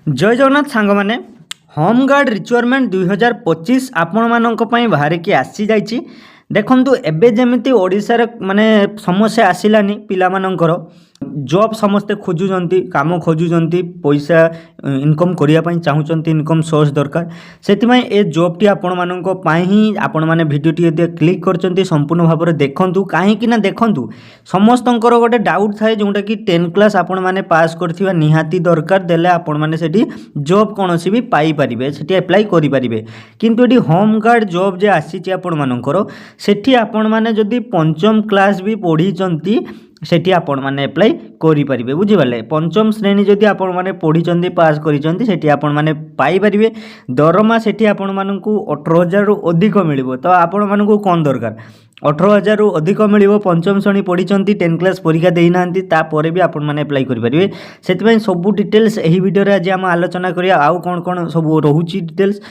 जय जगन्नाथ सांग मैंने होमगार्ड रिक्वायरमेंट 2025 आपण मानक बाहरिकी आसी जाइए देखु एबे जमी ओडिशार माने समस्या आसिलानी पिला मानकर जॉब समस्ते खोजुंट काम खोजुंट पैसा इनकम करने चाहूँगी इनकम सोर्स दरकार से ए जॉब टी आपण मानक ही आपण मैंने भिडियो टी क्लिक कर संपूर्ण भाव में देखूँ कहीं देखूँ समस्त गोटे डाउट थाए जोटा कि 10 क्लास आपण मैंने पास कर निहाती दरकार देले आपण मैंने सेठी जॉब कौन भी पाइपर से एप्लाई करेंगे किंतु ये होमगार्ड जॉब जे आसी आपण मानकर सेठी आपण मैंने जदि पंचम क्लास भी पढ़ी सेठी आपण मैंने एप्लाई करेंगे बुझीपारे पंचम श्रेणी जदि आपण मैंने पढ़ी पास करी आपण मैंने पाइपर दरमा सेठी आपण मानक 18,000 रु अधिक मिल तो आपण मानक कौन दरकार 18,000 रु अधिक मिल पंचम श्रेणी पढ़ी 10 क्लास परीक्षा देना तापर भी आपण मैंने एप्लाई करेंगे से सब डिटेल्स यही वीडियो आज आम आलोचना करिया आउ कौन कौन सब रोचे डिटेल्स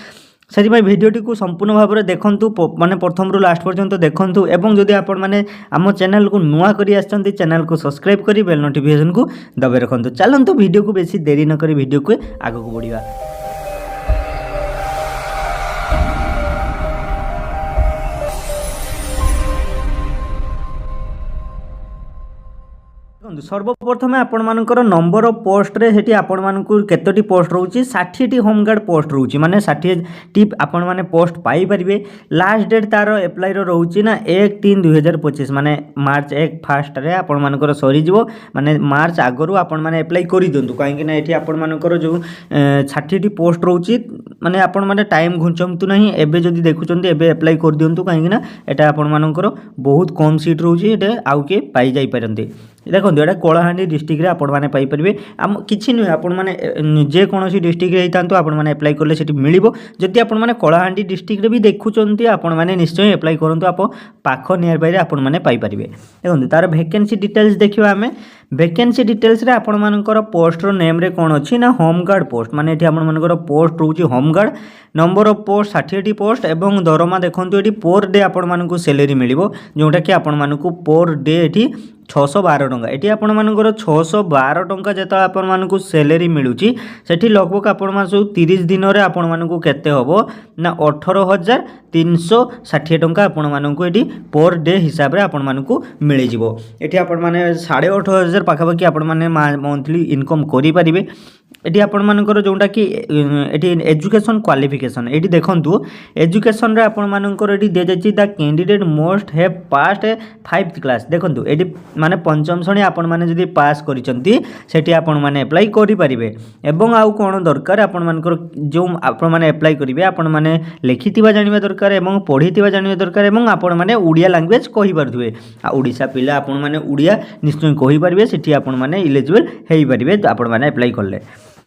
से भिडियोटी को संपूर्ण भाव में देखूँ माने प्रथम रु लास्ट पर्यंत देखूँ एवं जदि आपण मैंने आम चैनल को नुआ कर चैनल को सब्सक्राइब कर बेल नोटिफिकेशन को दबाई रखुँ चलते वीडियो को बेसी देरी न करी वीडियो को आगे को बढ़िया। सर्वप्रथम आपण मानकर नंबर ऑफ पोस्ट रे सेठी आपण मानकु केतोटी पोस्ट रहउची 60 टी होमगार्ड पोस्ट रहउची माने 60 टी आपण माने पोस्ट पाई परिबे। लास्ट डेट तार अप्लाई रो रहउची ना 1/3/2025 माने मार्च 1 फास्ट रे आपण मानकर सरी जिवो माने मार्च आगरु आपण माने अप्लाई करि दंतु काहे कि ना एठी आपण मानकर जो 60 टी पोस्ट रहउची माने आपण माने टाइम घुंचमतु नहीं एबे जदी देखुचंती एबे अप्लाई कर दियंतु काहे कि ना एटा आपण मानकर बहुत कम सीट रहउची एटा आउ के पाई जाई परंती देखो ये कलाहांडी डिस्ट्रिक्ट रे आपण माने पाई परिबे आम किछि नुहे आपण माने जे कोनोसी डिस्ट्रिक्ट रे हितांतु आपण माने अप्लाई करले सेठी मिलिबो जदि आपण माने कलाहांडी डिस्ट्रिक्ट रे भी देखुचंती आपण माने निश्चय अप्लाई करंतु आप पाख नियर बाय रे आपण माने पाई परिबे। देखो तार वैकेंसी डिटेल्स देखिबा हमें वैकेंसी डिटेल्स रे आपण मानकर पोस्ट रो नेम रे कोन अछि ना होमगार्ड पोस्ट माने एठी आपण मानकर पोस्ट रहउची होमगार्ड नंबर ऑफ पोस्ट 60 टी पोस्ट एवं दरमा देखंतु एठी पर डे आपण मानकु सैलरी मिलिबो जोटा कि आपण मानकु पर डे एठी 612 टंका एटी आपण मानकर 612 टंका जेता आपण मानकु सैलरी मिलुची सेठी लगभग आपण मानसु 30 दिन रे आपण मानकु केते होबो ना 18,360 टंका आपण मानकु एटी पर डे हिसाब रे आपण मानकु मिलि जिवो। एटी आपण माने 18,500 पाखापाखि आपण माने मंथली इनकम करि परिबे। एटी आपण मानकर जोंटा कि एटी एजुकेशन क्वालिफिकेशन एटी देखंतु एजुकेशन रे आपण मानकर एटी दे जाछि the candidate must have passed 5th class देखंतु एटी माने पंचम श्रेणी आपण माने जदी पास करिसंती सेठी आपण माने अप्लाई करि परिबे एवं आउ कोन दरकार आपण मानकर जो आपण माने अप्लाई करिवे आपण माने लिखितिबा जानिबा दरकार एवं पढितिबा जानिबा दरकार एवं आपण माने उडिया लैंग्वेज कहि पारथुवे आ ओडिसा पिला आपण माने उडिया निश्चय कहि परिबे सेठी आपण माने एलिजिबल हेइ परिबे आपण माने अप्लाई करले।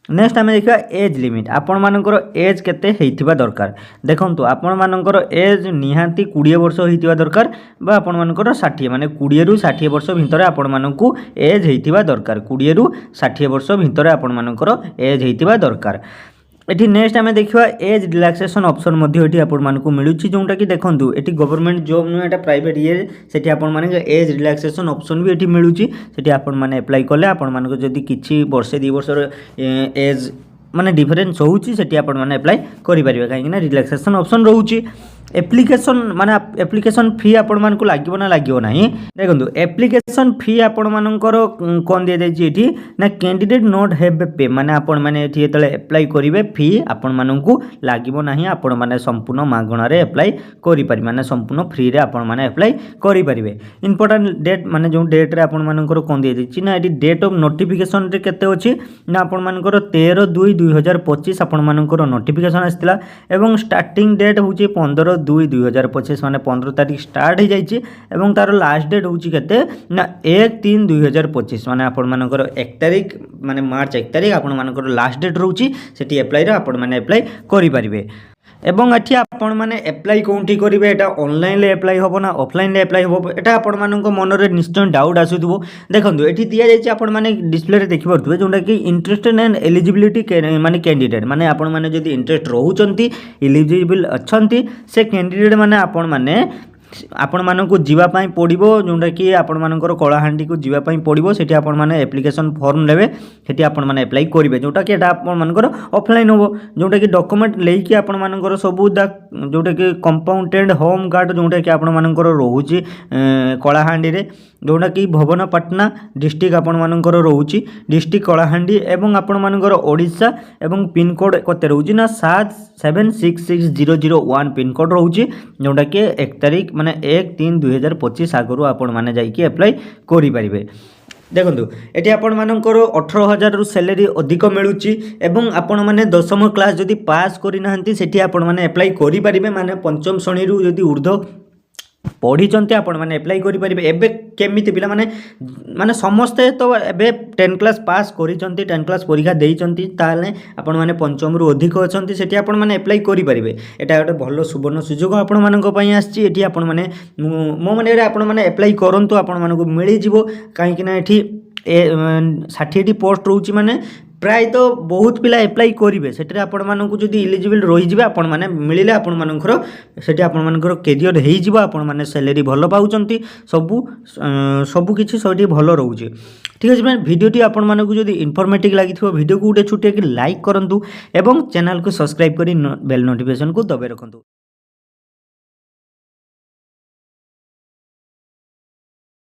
नेक्स्ट आम देखा एज लिमिट आपण मानकर एज केते हेइथिबा दरकार देखंतु आपण मानकर एज निहांती 20 वर्ष हेइथिबा दरकार बा आपण मानकर 60 माने 20 रु 60 वर्ष भितर आपण मानकु एज हेइथिबा दरकार 20 रु 60 वर्ष भितर आपण मानकर एज हेइथिबा दरकार। एठी नेक्स्ट आम देखा एज रिलैक्सेशन ऑप्शन मध्ये एठी आपण मानकु मिलुची जोंटा कि देखंतु एठी गवर्नमेंट जॉब नु एटा प्राइवेट ये सेठी आपण माने एज रिलैक्सेशन ऑप्शन भी एठी मिलुची सेठी आपण माने अप्लाई करले आपण मानकु जदी किछि वर्ष 2 वर्ष एज माने डिफरेंस होउची सेठी आपण माने अप्लाई करि परिबे काहे कि ना रिलैक्सेशन ऑप्शन रहउची। एप्लिकेशन माने एप्लिकेशन फी आपण मानकु लागिबो ना लागिबो नाही देखंतु एप्लिकेशन फी आपण मानकर कोन दे दैछि एठी ना कैंडिडेट नॉट हैव पे माने आपण माने एठी एतले अप्लाई करिवे फी आपण मानकु लागिबो नाही आपण माने संपूर्ण मागणा रे अप्लाई करि पारि माने संपूर्ण फ्री रे आपण माने अप्लाई करि परिबे। इंपोर्टेंट डेट माने जो डेट रे आपण मानकर कोन दे दैछि ना एठी डेट ऑफ नोटिफिकेशन रे केते अछि ना आपण मानकर 13/2/2025 आपण मानकर नोटिफिकेशन आस्तिला एवं स्टार्टिंग डेट होछि 15/2/2025 माने 15 तारिख स्टार्ट हो जाइए एवं तार लास्ट डेट होची केते ना 1/3/2025 माने आपण मानकर 1 तारिख माने मार्च 1 तारिख आपण मानकर लास्ट डेट रहउची सेठी अप्लाई रे आपण माने अप्लाई करि परिबे एवं एठी आपण माने अप्लाई कोंठी करिवे एटा ऑनलाइन ले अप्लाई होबो ना ऑफलाइन ले अप्लाई होबो एटा आपण मानको मन रे निश्चय डाउट आसुथबो देखंतु एठी दिया जायछि आपण माने डिस्प्ले रे देखि परथुबे जोंडा कि इंटरेस्टेड एंड एलिजिबिलिटी माने कैंडिडेट माने आपण माने जदी इंटरेस्ट रहउचंती एलिजिबल अछंती से कैंडिडेट माने आपण माने आपण मानकु जीवा पई पड़िबो जोंटा कि आपण मानकर कलाहांडी को जीवा पई पड़िबो सेठी आपण माने एप्लिकेशन फॉर्म लेबे सेठी आपण माने अप्लाई करिवे जोंटा कि एटा आपण मानकर ऑफलाइन होबो जोंटा कि डॉक्यूमेंट लेकी आपण मानकर सब जोंटा कि कंपाउंडेड होम गार्ड जोंटा कि आपण मानकर रहूची कलाहांडी रे जोंटा कि भुवनपाटना डिस्ट्रिक्ट आपण मानकर रहूची डिस्ट्रिक्ट कलाहांडी एवं आपण मानकर ओडिशा एवं पिन कोड कते रहूची ना 77660001 पिन कोड रहूची जोंटा कि 1 तारीख माने 1/3/2025 आगु आपण माने जाईकी अप्लाई करि परिबे। देखो ये आपण मानकर 18,000 रु सैलरी अधिक मिलूची एवं आपण माने 10म क्लास जदि पास करि नाहंती सेठी आपण माने अप्लाई करि परिबे माने पंचम श्रेणी रु जदि ऊर्ध्व पढ़ी आपण मैंने एप्लाई करेंगे एबे केमिति पिला माने माने समस्ते तो एबे 10 क्लास पास करिसंती 10 क्लास परीक्षा देइसंती ताले आपण माने पंचम रु अधिक अछंती सेठी आपण माने एप्लाई करेंगे एटा गोटे भलो सुवर्ण सुयोग आपण मानक पई आछि एठी आपण माने मो माने रे आपण माने एप्लाई करंतु आपण मानक मिलि जिवो काहे कि ना एठी 60 पोस्ट रहउची माने प्राय तो बहुत पिला एप्लाई करेंगे से आपण मानक जदि इलिजिबल रही आपण माने मिलिले आपण मानकर सेठी आपण मानकर कैरियर हेइ जिवो आपण माने सैलरी भलो पाउचंती सबु किछि सेठी भलो रहउची। ठीक अछि फ्रेंड वीडियोटी आपण मानक जदि इन्फॉर्मेटिव लागिथिबो वीडियो को उडे छुटे कि लाइक करंतु एवं चैनल को सब्सक्राइब करी बेल नोटिफिकेशन को दबे रखंतु।